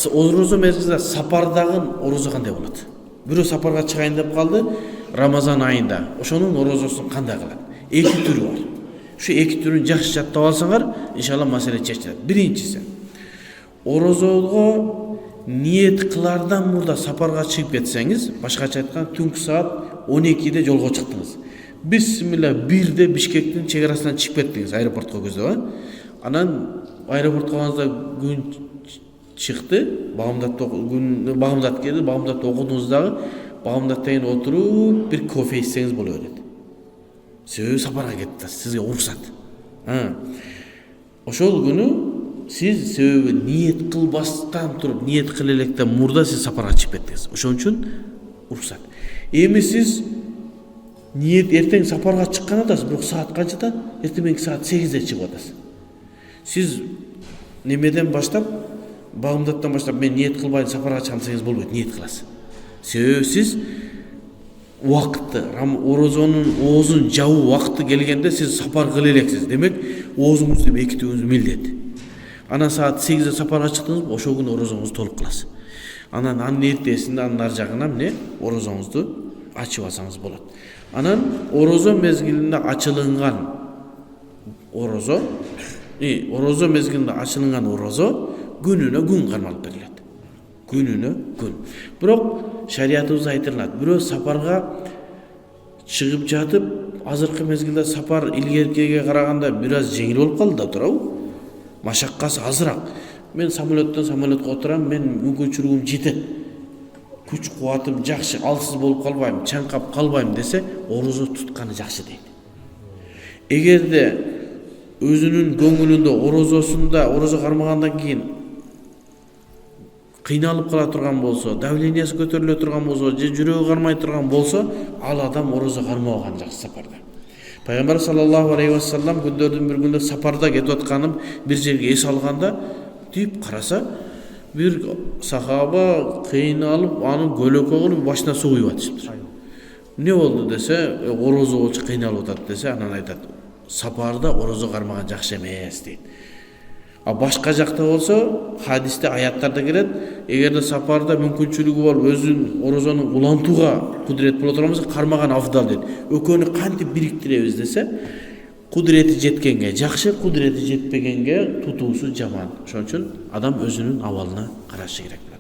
орозо мезгилинде сапардагы орозо кандай болот? Бирөө сапарга чыгайын деп калды Рамазан айында. Ошонун орозосун кандай кылат? Эки түрү бар. Ушу эки түрүн жакшы жаттап алсаңар, иншалла маселе чечилет. Биринчиси, орозого ниет кылардан мурда сапарга чыгып кетсеңиз, башкача айтканда түнкү саат 12-де жолго чыктыңыз. Бисмилла 1-де Бишкектин чек арасынан чыгып кеттиңиз аэропортко көздөп, Анан аэропортко алганда күн чыкты, Багамдат келди, Багамдатта окудуңуз дагы, Багамдатта отуруп бир кофе ичсеңиз боло берет. Себеби сапарга кеттиңиз, сизге уруксат. Ошол күнү сиз себеби ниет кылбастан туруп, ниет кыла электен мурда сиз сапарга чыгып кеттиңиз. Ошон үчүн уруксат. Эми сиз ниет эртең сапарга чыккан атасыз, бирок саат канчада? Эртең саат 8-де чыгып атасыз. Сиз немеден баштап, Багамдаттан баштап мен ниет кылбайын сапарга чыгам десеңиз болбойт, ниет кыласыз. Себеби сиз убакытты, орозонун оозун жабуу убакыты келгенде сиз сапар кыла элексиз. Демек, оозуңузду бекитүүңүз милдет. Анан саат 8-де сапарга чыктыңыз, ошол күнү орозоңузду толук кыласыз. Анан эртесинде анын ар жагына эмне орозоңузду ачып алсаңыз болот. Анан орозо мезгилинде ачылынган орозо, орозо мезгилинде ачылынган орозо күнүнө күн кармалып берилет. Күнүнө күн. Бирок шариятыбызда айтылат, бирөө сапарга чыгып жатып, азыркы мезгилде сапар илгеркиге караганда бир аз жеңил болуп калды да туурабы? Машаккасы азыраак. Мен самолетко отурам, мен мүмкүнчүлүгүм жетет. Күч кубатым жакшы, алсыз болуп калбайм, чаңкап калбайм десе, орозо тутканы жакшы дейт. Эгерде өзүнүн көңүлүндө орозо кармагандан кийин кыйналып кала турган болсо, давлениясы көтөрүлө турган болсо, же жүрөгү кармай турган болсо, ал адам орозо кармабаган жакшы сапарда. Пайгамбар саллаллаху алейхи ва саллям күндөрдүн бир күндө сапарда кетип атканым бир жерге эс алганда тип караса, бир сахаба кыйналып, анын көлөкө кылып башына суу куюп атышыптыр. Не болду десе, орозо болчу кыйналып атат десе, анан айтат, сапарда орозо кармаган жакшы эмес дейт. А башка жакта болсо, хадисте, аяттарда келет, эгерде сапарда мүмкүнчүлүгү болуп, өзүн орозону улантууга кудурет боло турган болсо, кармаган афдал дейт. Экөөнү кантип бириктиребиз десе, кудурети жеткенге жакшы, кудурети жетпегенге тутуусу жаман. Ошон үчүн адам өзүнүн абалына карашы керек.